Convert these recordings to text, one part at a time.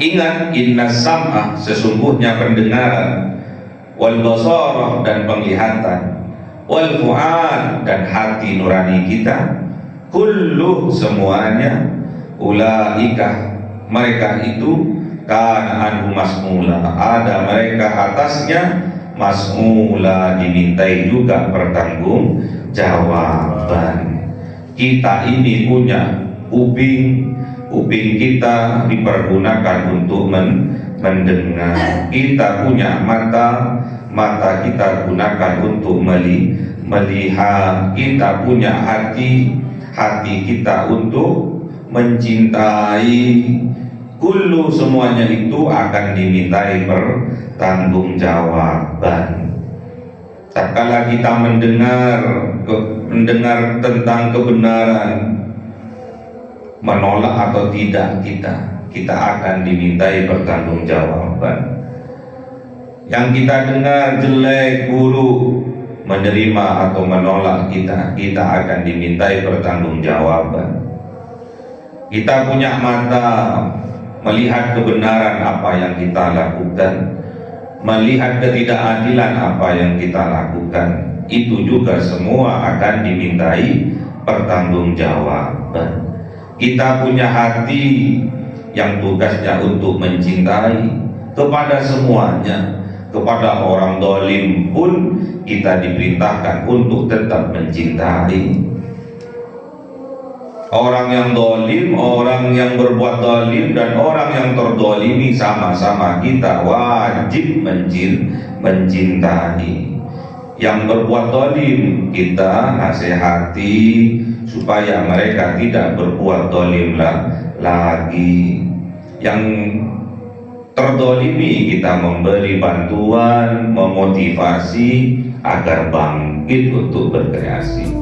Ingat, inna sam'a, sesungguhnya pendengaran, wal basarah, dan penglihatan, wal fu'ad, dan hati nurani kita, kullu, semuanya, ulaika, mereka itu, kana anhu mas'ula, ada mereka atasnya, mas'ula, dimintai juga pertanggung jawaban. Kita ini punya kuping kita dipergunakan untuk mendengar. Kita punya mata kita gunakan untuk melihat. Kita punya hati kita untuk mencintai. Kullu, semuanya itu akan dimintai pertanggungjawaban. Tatkala kita mendengar tentang kebenaran, menolak atau tidak kita akan dimintai pertanggungjawaban. Yang kita dengar jelek, buruk, menerima atau menolak kita akan dimintai pertanggungjawaban. Kita punya mata melihat kebenaran apa yang kita lakukan, melihat ketidakadilan apa yang kita lakukan, itu juga semua akan dimintai pertanggungjawaban. Kita punya hati yang tugasnya untuk mencintai kepada semuanya. Kepada orang zalim pun kita diperintahkan untuk tetap mencintai. Orang yang zalim, orang yang berbuat zalim, dan orang yang terzalimi, sama-sama kita wajib mencintai. Yang berbuat zalim kita nasihati supaya mereka tidak berbuat zalim lagi. Yang terzalimi kita memberi bantuan, memotivasi agar bangkit untuk berkreasi.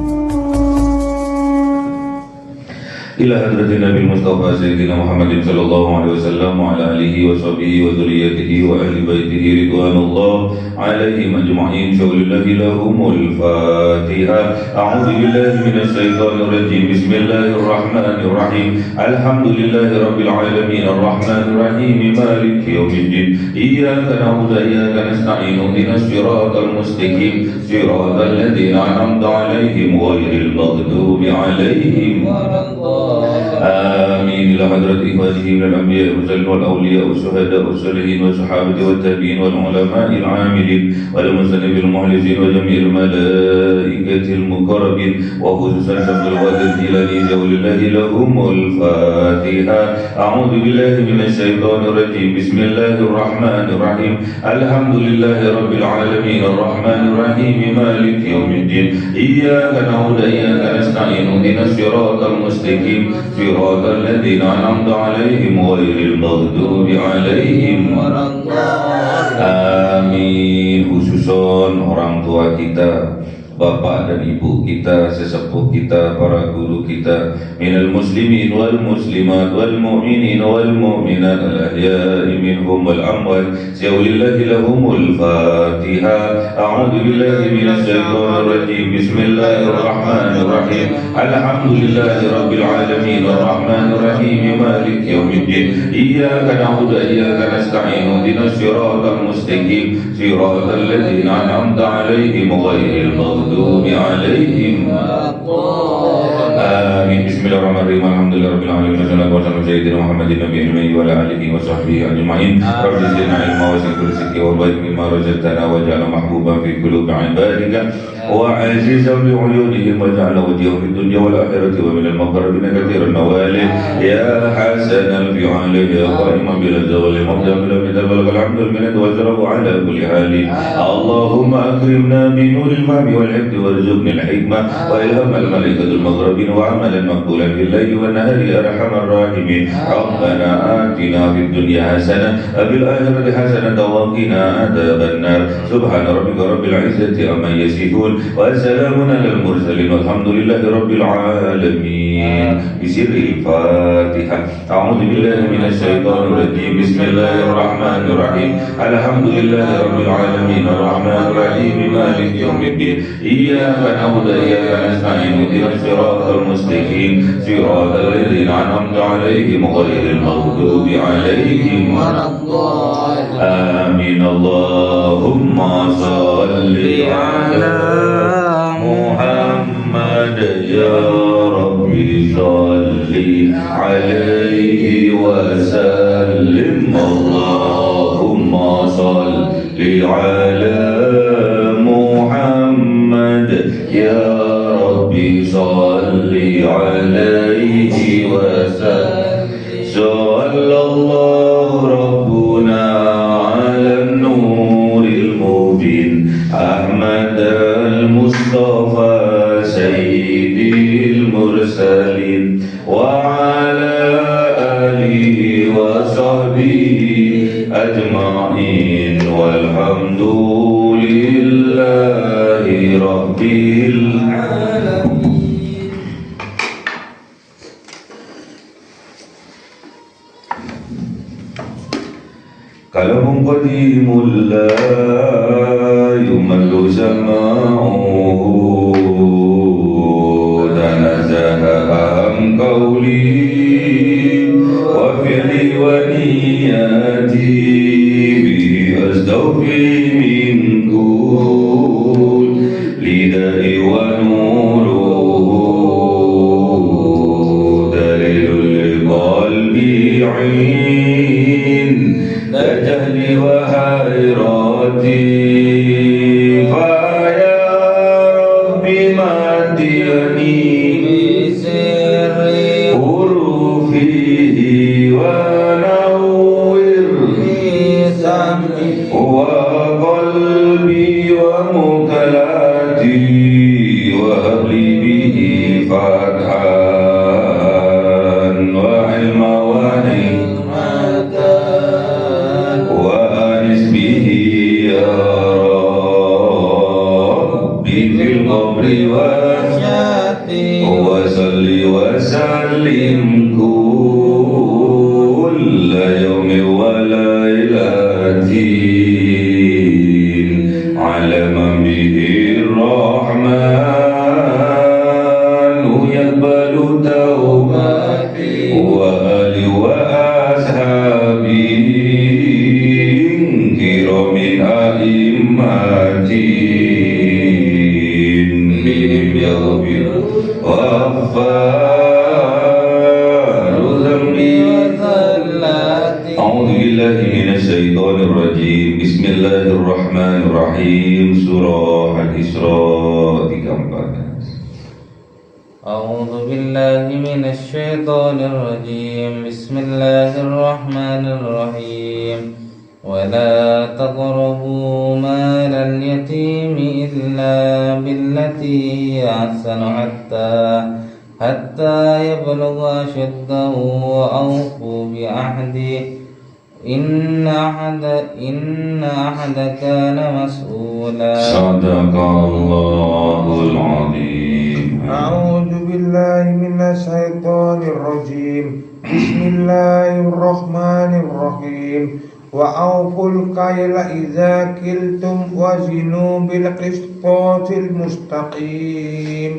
Ila hadratin Nabi Mustafa Sayyidina Muhammadin sallallahu alaihi wasallam wa ala alihi wa sahbihi wa dzurriyyatihi wa ahli baitihi ridwanullah alaihim ajma'in. Syaulillahi lahumul Fatiha. A'udzu billahi minasy syaithanir rajim. Bismillahirrahmanirrahim. Alhamdulillahi rabbil alamin arrahmanir rahim maliki yaumiddin. Iyyaka na'budu wa iyyaka nasta'in. Ihdinas siratal mustaqim. Siratal ladzina an'amta 'alaihim ghairil maghdubi 'alaihim waladdallin. آمين. إلى حضرة إخوانه من الأنبياء والمرسلين والأولياء والشهداء والصالحين والصحابة والتابعين والعلماء العاملين والمسلمين المخلصين وجميع الملائكة المقربين وخصوصا شمس القادر الجيلاني جولله لهم الفاتحة. أعوذ بالله من الشيطان الرجيم. بسم الله الرحمن الرحيم. الحمد لله رب العالمين الرحمن الرحيم مالك يوم الدين. إياك نعبد وإياك نستعين. اهدنا الصراط المستقيم صراط الذين أنعمت عليهم غير المغضوب عليهم ولا الضالين. Amin. Khususon orang tua kita, bapak dan ibu kita, sesepuh kita, para guru kita, minal muslimin wal muslimat wal mu'minin wal mu'minat al ahya'i minhum wal amwat. Syaulillahi lahumul Fatiha. A'udzu billahi minasy syaithanir rajim. Bismillahirrahmanirrahim. Alhamdulillahi rabbil alamin arrahmanir rahim maliki yaumiddin. Iyyaka na'budu wa iyyaka nasta'in. Ihdinas siratal mustaqim siratal ladzina an'amta 'alaihim ghairil maghdubi 'alaihim waladdallin. Amin. Bismillahirrahmanirrahim. Alhamdulillahirabbil alamin. Wassalatu wassalamu ala sayyidina Muhammadin nabiyil ummi wa ala alihi wa sahbihi ajma'in. Rabbi zidna ilma wa zid rizqi wa barik mimma razaqtana waj'alna mahbuban fi qulubi 'ibadika wa 'azizan bi 'uyunihim waj'alna wajhahu fid dunya wal akhirati wa minal muqarrabin katsiran nawalih ya hasanal fi'ali ya qa'iman bil zawali mabda'an bil bidal wal hamdul minad wa zarahu ala kulli hali. Allahumma akrimna bi nuril fahmi wal hifdhi warzuqna al hikmah wa ilham al malaikatul muqarrabin wa amalan maqbulan bil layli wan nahari ya arhamar rahimin. Rabbana atina fid dunya hasanah wa fil akhirati hasanah wa qina adzaban nar. Subhana rabbika rabbil izzati amma yasifun wa salamun alal mursalin walhamdulillahi rabbil alamin. Bismillahirrahmanirrahim. A'udzu billahi minasy syaithanir rajim. Bismillahirrahmanirrahim. Alhamdulillahirabbil alamin arrahmanir rahim maliki yaumiddin. Iyyaka na'budu wa iyyaka nasta'in ihdinas siratal mustaqim siratal ladzina an'amta 'alaihim ghairil maghdubi 'alaihim waladdallin. Amin. Allahumma shalli 'ala Muhammad ya Rabbi shalli 'alaihi wa sallim. Allahumma shalli 'ala Muhammad ya Rabbi shalli 'alaihi wa sallim. Sallallahu rabbuna 'ala nuril mubin Ahmad al-Mustafa sayyidil mursalin wa 'ala alihi wa sahbihi ajma'in walhamdulillahi rabbil alamin. Kalamun qadimul la yumallu sama'uhu tanazaha am qawli wa fi'li wa niyati bihi astaghfi min kul lidai wa nuruhu dalilul qalbi 'in la jahli wa hayrati fa ya rabbi matiyani bisirri hurufihi wa nawwir sam'i wa qalbi wa mukalati wa habli bihi fathan wa ilma wa hikmatan wa anis bihi ya Rabbi fil qabri wa syati wa salli wa sallim kulla yawmi wa laylatin ala man bihi rahmanu yaqbalu tawbati wa ali wa ashabi kiramin a'immatin bihim yaghfir waffaru dhambi a'udhu billahi minasyaitonir rajim. Bismillahirrahmanirrahim. Surah Al-Isra 14. أعوذ بالله من الشيطان الرجيم بسم الله الرحمن الرحيم ولا تقربوا مال اليتيم إلا بالتي هي أحسن حتى يبلغ أشده وأوفوا بعهده إن أحد كان مسؤولا. صدق الله العظيم. أعوذ بالله من الشيطان الرجيم بسم الله الرحمن الرحيم وأوفوا الكيل إذا كلتم وزنوا بالقسطاس المستقيم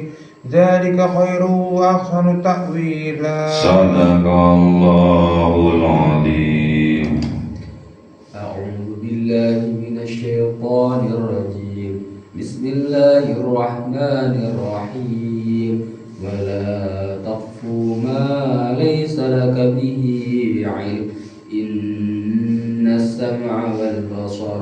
ذلك خير وأحسن تأويلا. صدق الله العظيم. أعوذ بالله من الشيطان الرجيم بسم الله الرحمن الرحيم ولا تقف ما ليس لك به علم إن السمع والبصر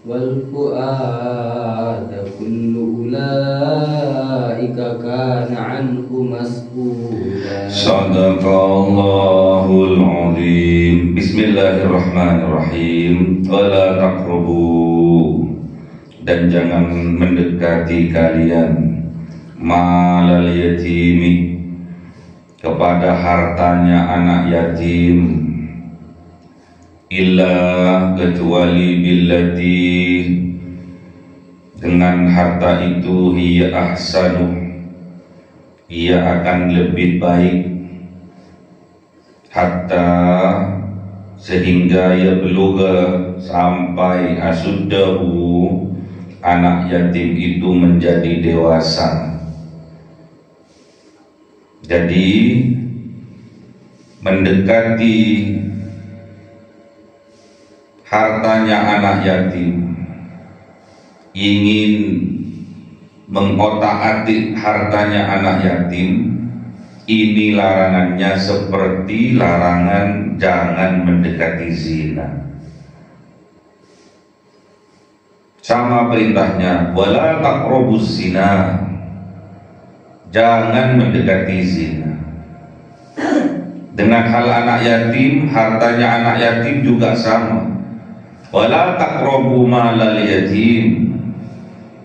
والفؤاد كل أولئك كان عنه مسؤولا. صدق الله العظيم. Bismillahirrahmanirrahim. Wala taqrabu, dan jangan mendekati kalian malal yatimi, kepada hartanya anak yatim, illa kecuali billati, dengan harta itu hiya ahsanu, ia akan lebih baik, hatta sehingga ia beluga sampai asuddahu anak yatim itu menjadi dewasa. Jadi mendekati hartanya anak yatim, ingin mengotak-atik hartanya anak yatim, ini larangannya seperti larangan jangan mendekati zina. Sama perintahnya, wala taqrabuz zina, jangan mendekati zina. Dengan hal anak yatim, hartanya anak yatim juga sama. Wala taqrabu malal yatim,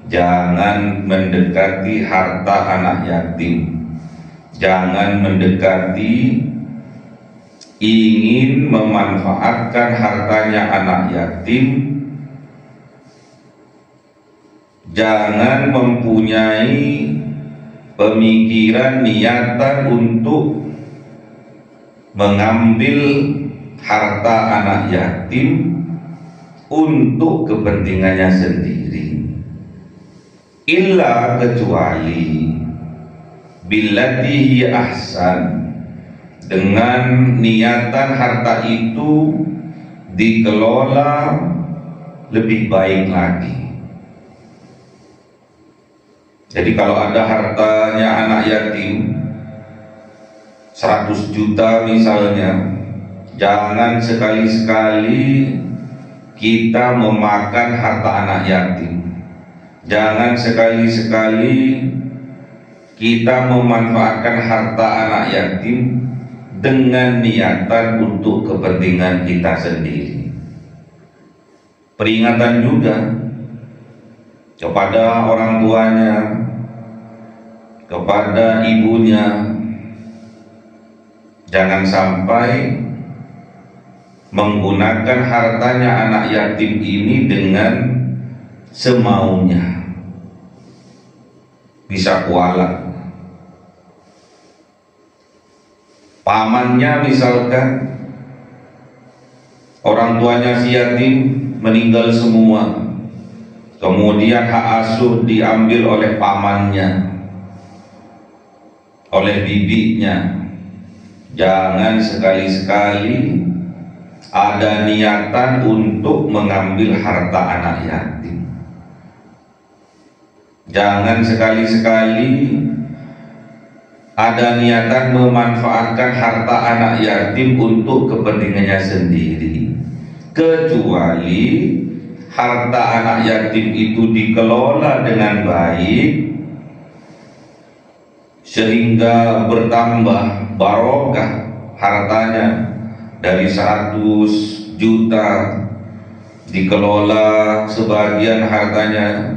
jangan mendekati harta anak yatim. Jangan mendekati, ingin memanfaatkan hartanya anak yatim. Jangan mempunyai pemikiran niatan untuk mengambil harta anak yatim untuk kepentingannya sendiri, illa kecuali billati hiya ahsan, dengan niatan harta itu dikelola lebih baik lagi. Jadi kalau ada hartanya anak yatim 100 juta misalnya, jangan sekali-sekali kita memakan harta anak yatim. Jangan sekali-sekali kita memanfaatkan harta anak yatim dengan niatan untuk kepentingan kita sendiri. Peringatan juga kepada orang tuanya, kepada ibunya, jangan sampai menggunakan hartanya anak yatim ini dengan semaunya, bisa kualat. Pamannya misalkan, orang tuanya si yatim meninggal semua, kemudian hak asuh diambil oleh pamannya, oleh bibinya. Jangan sekali-sekali ada niatan untuk mengambil harta anak yatim. Jangan sekali-sekali ada niatan memanfaatkan harta anak yatim untuk kepentingannya sendiri, kecuali harta anak yatim itu dikelola dengan baik sehingga bertambah barokah hartanya. Dari 100 juta dikelola sebagian hartanya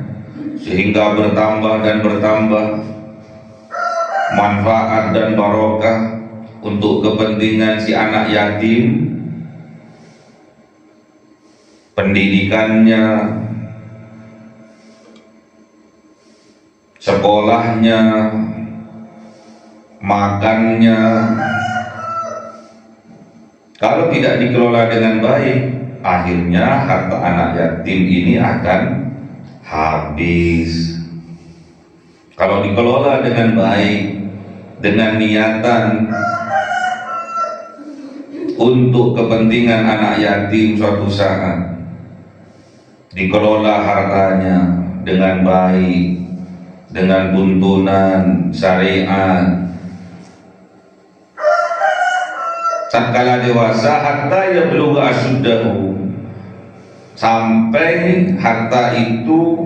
sehingga bertambah dan bertambah manfaat dan barokah untuk kepentingan si anak yatim, pendidikannya, sekolahnya, makannya. Kalau tidak dikelola dengan baik, akhirnya harta anak yatim ini akan habis. Kalau dikelola dengan baik, dengan niatan untuk kepentingan anak yatim suatu saat, dikelola hartanya dengan baik, dengan tuntunan syariat, tatkala dewasa, hatta yablugha asyuddahu, sampai harta itu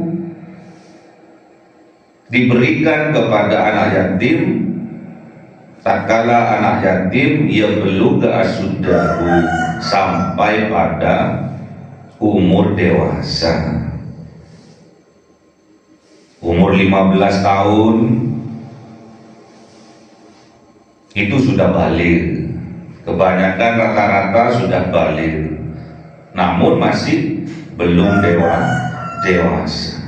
diberikan kepada anak yatim, tatkala anak yatim yablugha asyuddahu, sampai pada umur dewasa. Umur 15 tahun itu sudah baligh. Kebanyakan rata-rata sudah baligh, namun masih belum dewasa.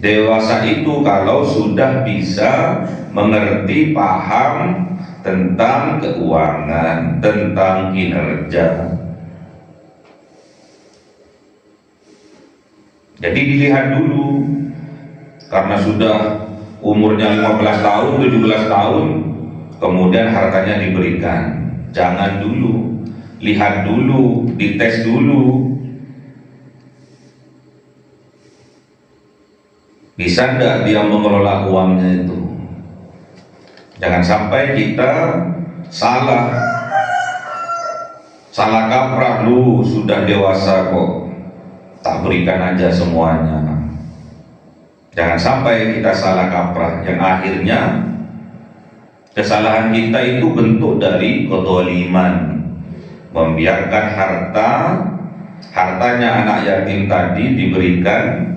Dewasa itu kalau sudah bisa mengerti, paham tentang keuangan, tentang kinerja. Jadi dilihat dulu, karena sudah umurnya 15 tahun, 17 tahun, kemudian hartanya diberikan. Jangan dulu, lihat dulu, dites dulu. Bisa enggak dia mengelola uangnya itu? Jangan sampai kita salah kaprah. Lu sudah dewasa kok, tak berikan aja semuanya. Jangan sampai kita salah kaprah, yang akhirnya kesalahan kita itu bentuk dari kezaliman, membiarkan hartanya anak yatim tadi diberikan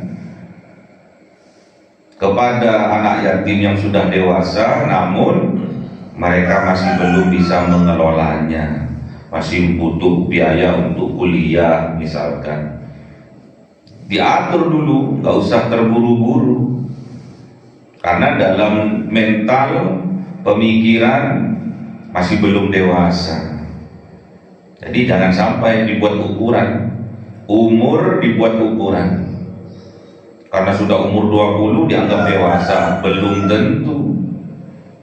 kepada anak yatim yang sudah dewasa, namun mereka masih belum bisa mengelolanya, masih butuh biaya untuk kuliah misalkan. Diatur dulu, nggak usah terburu-buru, karena dalam mental pemikiran masih belum dewasa. Jadi jangan sampai dibuat ukuran, umur dibuat ukuran. Karena sudah umur 20 dianggap dewasa, belum tentu.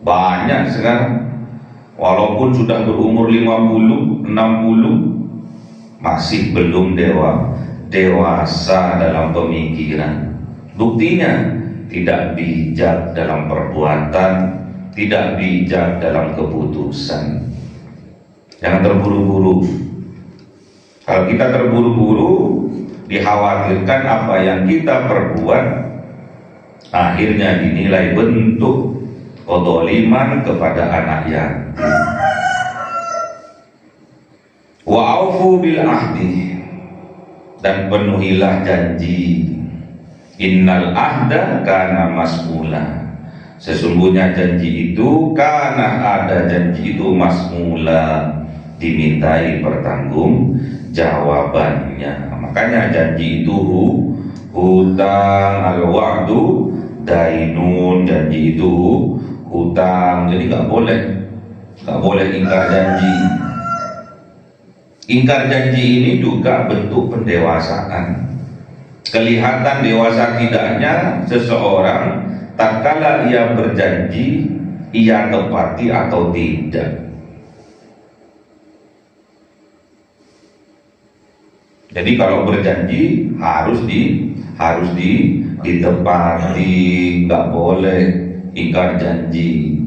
Banyak sekarang walaupun sudah berumur 50, 60 masih belum dewasa dalam pemikiran. Buktinya tidak bijak dalam perbuatan, tidak bijak dalam keputusan. Jangan terburu-buru. Kalau kita terburu-buru, dikhawatirkan apa yang kita perbuat akhirnya dinilai bentuk kezaliman kepada anak yatim. Wa aufu bil ahdi, dan penuhilah janji. Innal ahda kana mas'ula, sesungguhnya janji itu, karena ada janji itu mas'ula, dimintai pertanggung jawabannya. Makanya janji itu hutang, al-wa'du dainun, janji itu hutang. Jadi nggak boleh ingkar janji. Ingkar janji ini juga bentuk pendewasaan. Kelihatan dewasa tidaknya seseorang tatkala ia berjanji, ia tepati atau tidak. Jadi kalau berjanji harus ditepati, nggak boleh ingkar janji.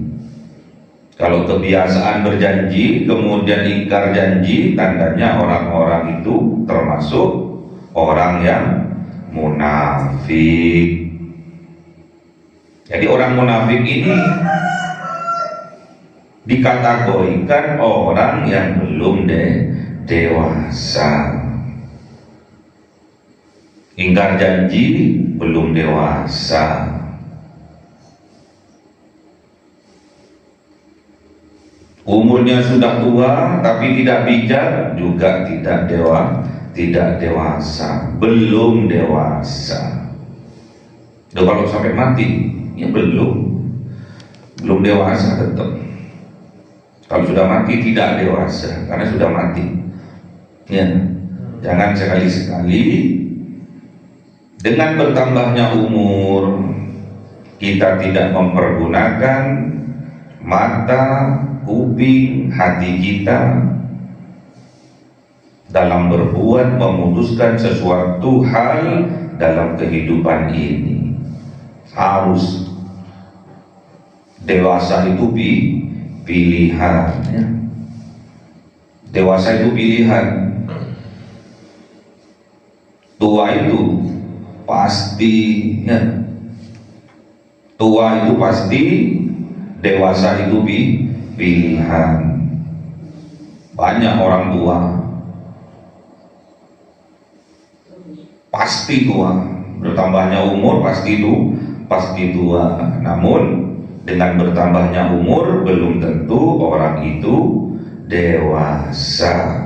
Kalau kebiasaan berjanji kemudian ingkar janji, tandanya orang-orang itu termasuk orang yang munafik. Jadi orang munafik ini dikategorikan orang yang belum dewasa. Ingkar janji belum dewasa. Umurnya sudah tua tapi tidak bijak, juga tidak dewasa, belum dewasa. Kalau sampai mati, ya belum dewasa tetap. Kalau sudah mati tidak dewasa, karena sudah mati. Ya, jangan sekali-sekali dengan bertambahnya umur kita tidak mempergunakan mata, kuping, hati kita dalam berbuat, memutuskan sesuatu hal dalam kehidupan ini. Harus dewasa itu pilihan, ya. Dewasa itu pilihan. Tua itu pasti, ya. Tua itu pasti, dewasa itu pilihan. Banyak orang tua pasti tua, bertambahnya umur pasti tua. Namun dengan bertambahnya umur belum tentu orang itu dewasa.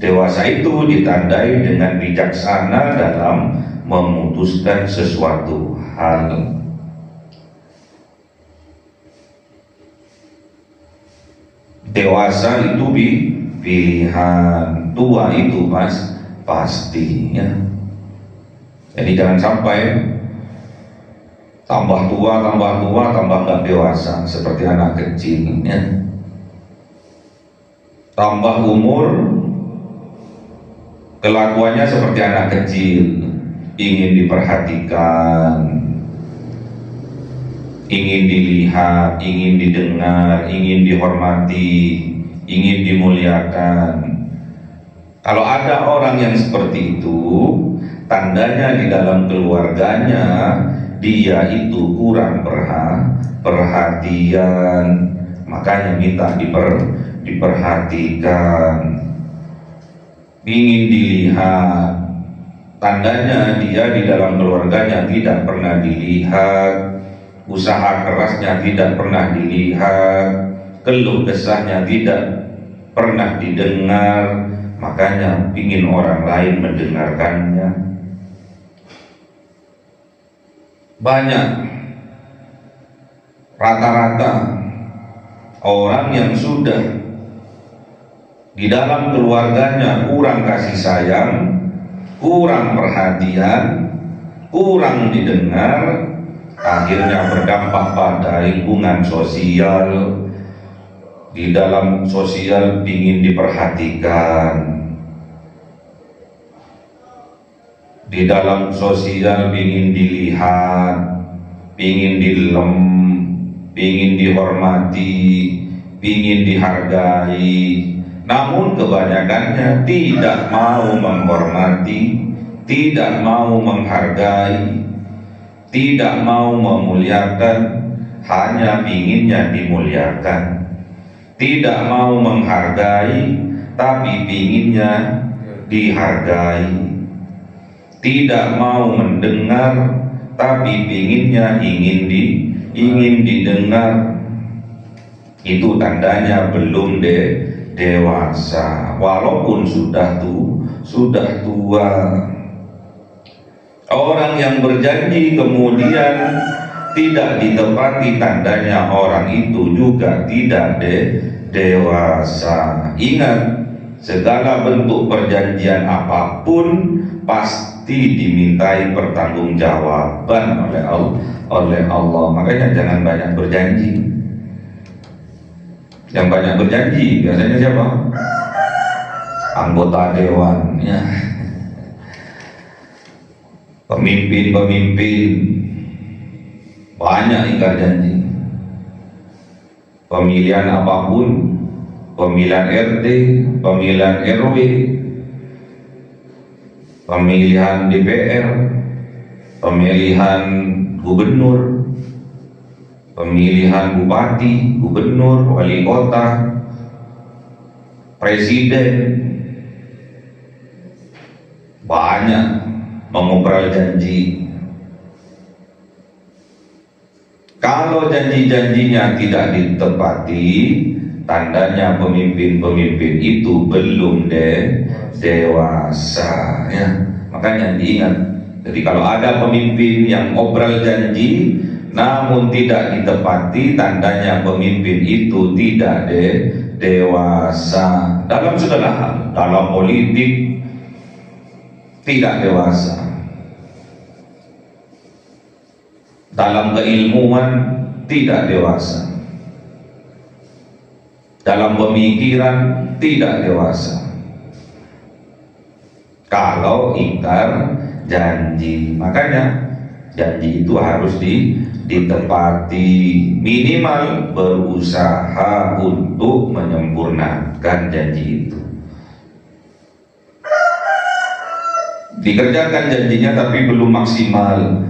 Dewasa itu ditandai dengan bijaksana dalam memutuskan sesuatu hal. Dewasa itu pilihan, tua itu pasti ya. Jadi jangan sampai tambah tua tambah nggak dewasa seperti anak kecil ya. Tambah umur kelakuannya seperti anak kecil, ingin diperhatikan, ingin dilihat, ingin didengar, ingin dihormati, ingin dimuliakan. Kalau ada orang yang seperti itu, tandanya di dalam keluarganya dia itu kurang perhatian, makanya minta diperhatikan, ingin dilihat. Tandanya dia di dalam keluarganya tidak pernah dilihat, usaha kerasnya tidak pernah dilihat, keluh kesahnya tidak pernah didengar, makanya ingin orang lain mendengarkannya. Banyak rata-rata orang yang sudah di dalam keluarganya kurang kasih sayang, kurang perhatian, kurang didengar, akhirnya berdampak pada lingkungan sosial. Di dalam sosial ingin diperhatikan, di dalam sosial ingin dilihat, ingin dilem, ingin dihormati, ingin dihargai. Namun kebanyakannya tidak mau menghormati, tidak mau menghargai, tidak mau memuliakan, hanya inginnya dimuliakan. Tidak mau menghargai, tapi inginnya dihargai. Tidak mau mendengar, tapi inginnya ingin didengar. Itu tandanya belum dewasa, walaupun sudah tua. Orang yang berjanji kemudian tidak ditepati, tandanya orang itu juga tidak dewasa. Ingat, segala bentuk perjanjian apapun pasti dimintai pertanggungjawaban oleh Allah. Makanya jangan banyak berjanji. Yang banyak berjanji biasanya siapa? Anggota dewan ya. Pemimpin banyak ingkar janji. Pemilihan apapun, pemilihan RT, pemilihan RW, pemilihan DPR, pemilihan gubernur, pemilihan bupati, gubernur, wali kota, presiden, banyak mengobrol janji. Kalau janji-janjinya tidak ditepati, tandanya pemimpin-pemimpin itu belum dewasa ya. Makanya diingat, jadi kalau ada pemimpin yang obrol janji namun tidak ditepati, tandanya pemimpin itu tidak dewasa. Dalam segala hal, dalam politik tidak dewasa, dalam keilmuan tidak dewasa, dalam pemikiran tidak dewasa. Kalau ingkar janji, makanya janji itu harus ditepati, minimal berusaha untuk menyempurnakan janji itu. Dikerjakan janjinya tapi belum maksimal,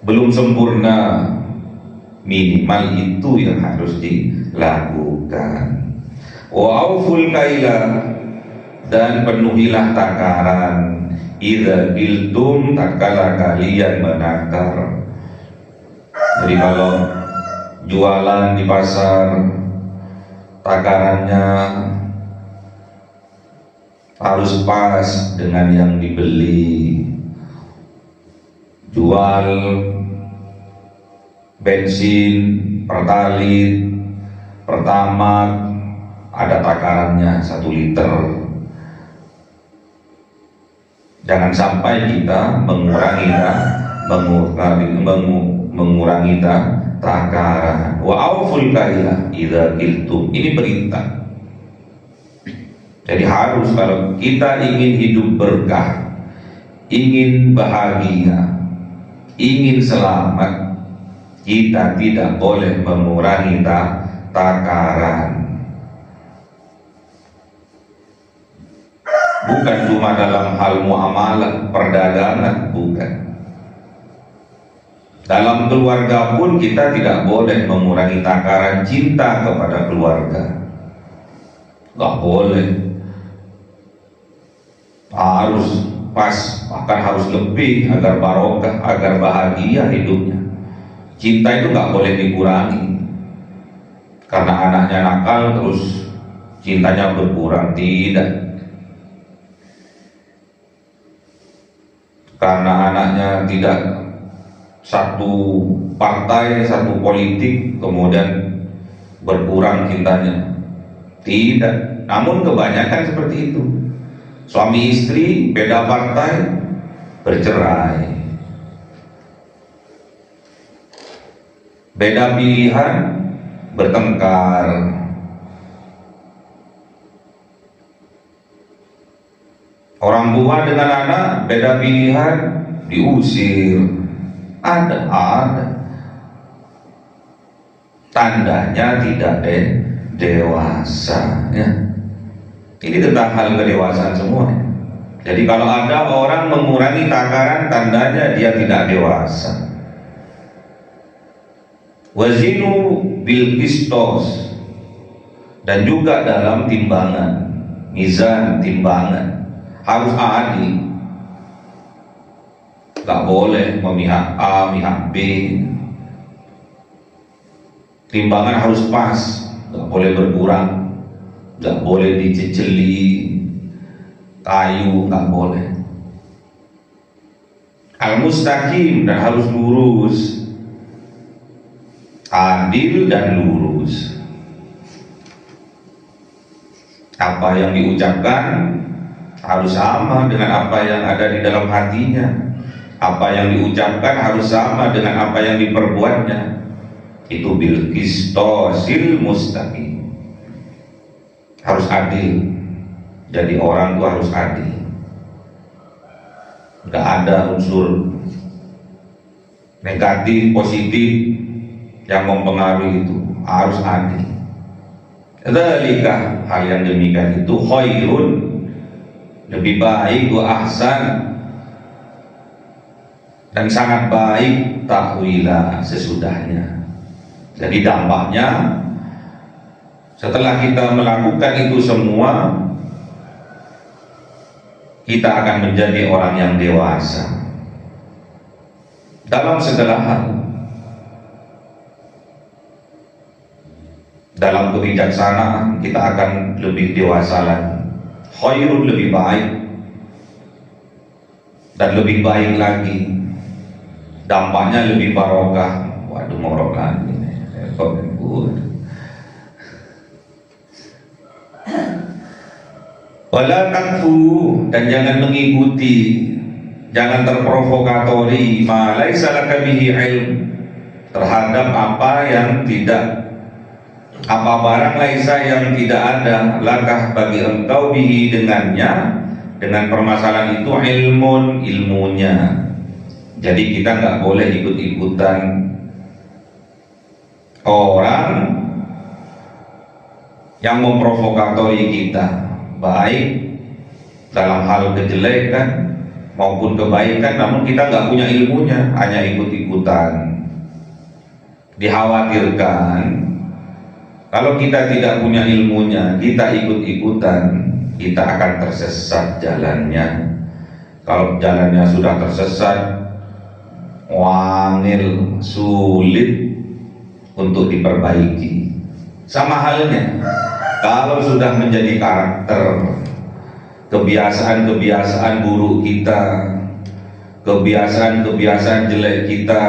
belum sempurna, minimal itu yang harus dilakukan. Wa auful kaila, dan penuhilah takaran, idza qiltum, tatkala kalian menakar. Jadi kalau jualan di pasar, takarannya harus pas dengan yang dibeli. Jual bensin, pertalit, Pertama, ada takarannya 1 liter. Jangan sampai kita mengurangi takaran. Wa auful kaila idza qiltum. Ini perintah. Jadi harus, kalau kita ingin hidup berkah, ingin bahagia, ingin selamat, kita tidak boleh mengurangi takaran. Bukan cuma dalam hal muamalah, perdagangan, bukan. Dalam keluarga pun kita tidak boleh mengurangi takaran cinta kepada keluarga. Gak boleh. Harus pas, bahkan harus lebih agar barokah, agar bahagia hidupnya. Cinta itu gak boleh dikurangi. Karena anaknya nakal terus cintanya berkurang, tidak. Karena anaknya tidak satu partai, satu politik, kemudian berkurang cintanya, tidak. Namun kebanyakan seperti itu. Suami istri beda partai, bercerai. Beda pilihan, bertengkar. Orang tua dengan anak beda pilihan, diusir. Ada. Tandanya tidak dewasa, ya. Ini tentang hal kedewasaan semua. Jadi kalau ada orang mengurangi takaran, tandanya dia tidak dewasa. Wazinu bil qistos, dan juga dalam timbangan, mizan, timbangan harus adil. Gak boleh memihak A, memihak B. Timbangan harus pas, gak boleh berkurang, gak boleh diceceli kayu, gak boleh. Al-mustaqim, dan harus lurus, adil dan lurus. Apa yang diucapkan harus sama dengan apa yang ada di dalam hatinya. Apa yang diucapkan harus sama dengan apa yang diperbuatnya. Itu bil qistosil mustaqim. Harus adil. Jadi orang itu harus adil. Gak ada unsur negatif, positif yang mempengaruhi itu. Harus adil. Dzalika, hal yang demikian itu khairun, lebih baik, wa ahsan, dan sangat baik, takwila, sesudahnya. Jadi dampaknya, setelah kita melakukan itu semua, kita akan menjadi orang yang dewasa dalam segala hal. Dalam kebijaksanaan kita akan lebih dewasa lagi. Khairun, lebih baik, dan lebih baik lagi. Dampaknya lebih barokah. Waduh, morok lagi nih. Wala takfu, dan jangan mengikuti, jangan terprovokatori ma laisa laka bihi ilm, terhadap apa yang tidak, apa barang laisa yang tidak ada lakah bagi engkau bihi dengannya, dengan permasalahan itu ilmun, ilmunya. Jadi kita nggak boleh ikut-ikutan orang yang memprovokatori kita, baik dalam hal kejelekan maupun kebaikan, namun kita nggak punya ilmunya, hanya ikut-ikutan. Dikhawatirkan kalau kita tidak punya ilmunya, kita ikut-ikutan, kita akan tersesat jalannya. Kalau jalannya sudah tersesat, wangil, sulit untuk diperbaiki. Sama halnya kalau sudah menjadi karakter, kebiasaan-kebiasaan buruk kita, kebiasaan-kebiasaan jelek kita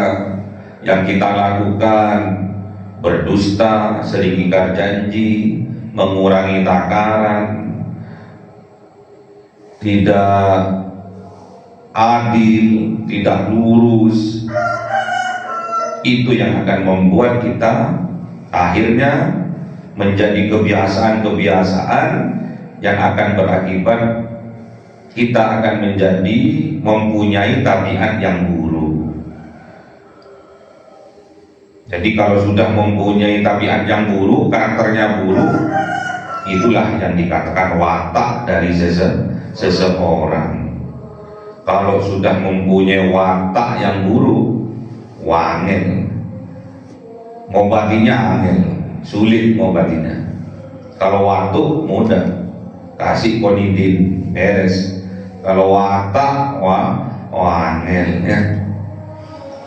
yang kita lakukan, berdusta, sering ingkar janji, mengurangi takaran, tidak adil, tidak lurus. Itu yang akan membuat kita akhirnya menjadi kebiasaan-kebiasaan yang akan berakibat kita akan menjadi mempunyai tabiat yang buruk. Jadi kalau sudah mempunyai tabiat yang buruk, karakternya buruk, itulah yang dikatakan watak dari seseorang. Kalau sudah mempunyai watak yang buruk, wangel, ngobatinya angel, sulit ngobatinya. Kalau watuk mudah, kasih konidin beres. Kalau watak wangel ya.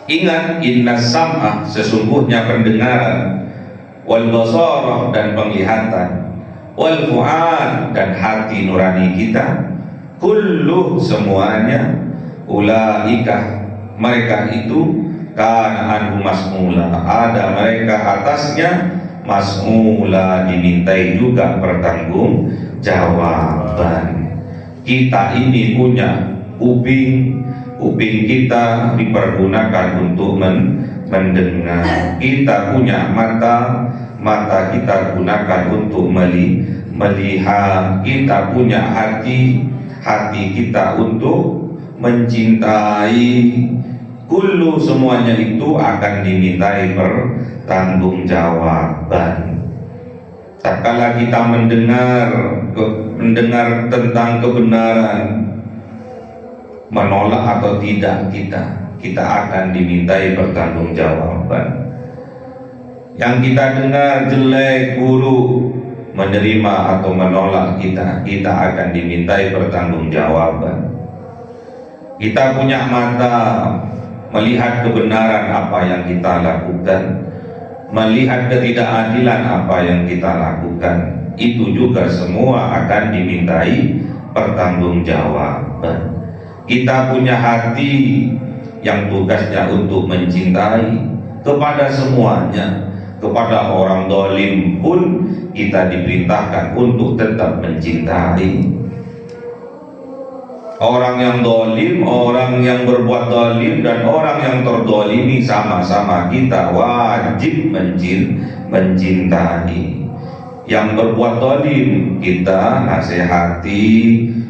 Ingat, inna sam'a, sesungguhnya pendengaran, wal basarah, dan penglihatan, wal fu'ad, dan hati nurani kita, kullu, semuanya, ulaika, mereka itu, kana anhu mas'ula, ada mereka atasnya, mas'ula, dimintai juga pertanggungjawaban. Kita ini punya kuping kita dipergunakan untuk mendengar. Kita punya mata kita gunakan untuk melihat. Kita punya hati kita untuk mencintai. Kullu, semuanya itu akan dimintai pertanggungjawaban. Tak kala kita mendengar tentang kebenaran, menolak atau tidak, kita akan dimintai pertanggungjawaban. Yang kita dengar jelek, buruk, menerima atau menolak, kita akan dimintai pertanggungjawaban. Kita punya mata, melihat kebenaran apa yang kita lakukan, melihat ketidakadilan apa yang kita lakukan, itu juga semua akan dimintai pertanggungjawaban. Kita punya hati yang tugasnya untuk mencintai kepada semuanya. Kepada orang zalim pun kita diperintahkan untuk tetap mencintai. Orang yang zalim, orang yang berbuat zalim, dan orang yang terzalimi, sama-sama kita wajib mencintai. Yang berbuat zalim kita nasihati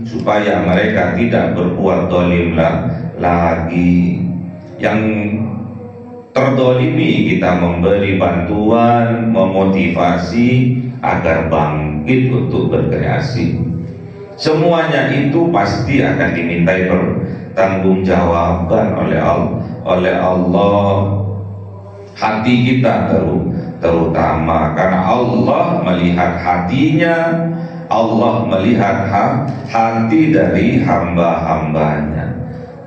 supaya mereka tidak berbuat zalim lagi. Yang terzalimi kita memberi bantuan, memotivasi agar bangkit untuk berkreasi. Semuanya itu pasti akan dimintai pertanggungjawaban oleh Allah. Hati kita terutama, karena Allah melihat hatinya, Allah melihat hati dari hamba-hambanya.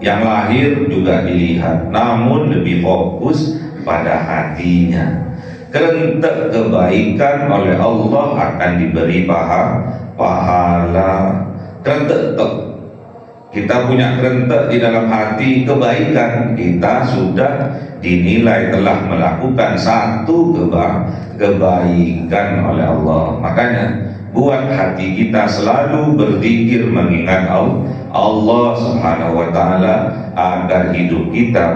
Yang lahir juga dilihat, namun lebih fokus pada hatinya. Kerentek kebaikan oleh Allah akan diberi pahala. Kerentek, kita punya kerentek di dalam hati kebaikan, kita sudah dinilai telah melakukan satu kebaikan oleh Allah. Makanya buat hati kita selalu berzikir, mengingat Allah Subhanahu wa ta'ala, agar hidup kita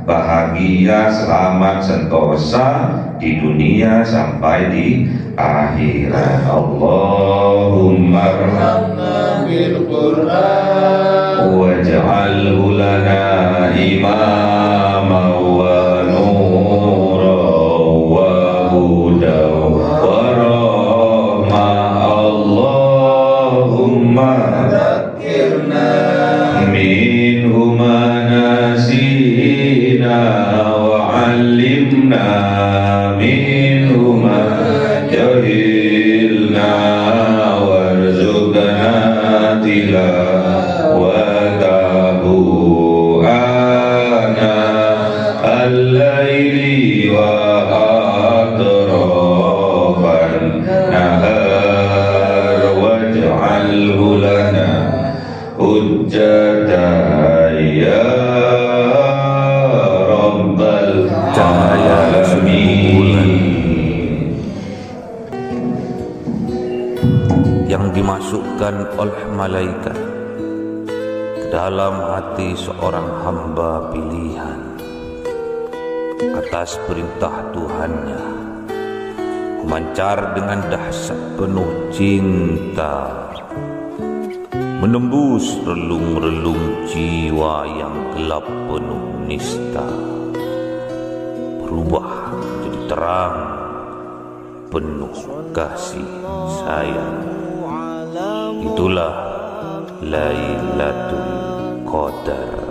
bahagia, selamat, sentosa di dunia sampai di akhirat. Allahumma arhamna bil Qur'an waj'alhu lana imama wa nura wa huda wa rahmah. Allahumma dzakirna minhu ma nasina wa 'allimna minhu ma jahilna warzuqna tilawatahu ana al-laili wa atrafan nahar waj'alhu lana hujjatan ya rabbal alamin. yang dimasukkan oleh malaikat ke dalam hati seorang hamba pilihan atas perintah Tuhannya, memancar dengan dahsyat penuh cinta, menembus relung-relung jiwa yang gelap penuh nista, berubah menjadi terang penuh kasih sayang. Itulah Lailatul Qadar.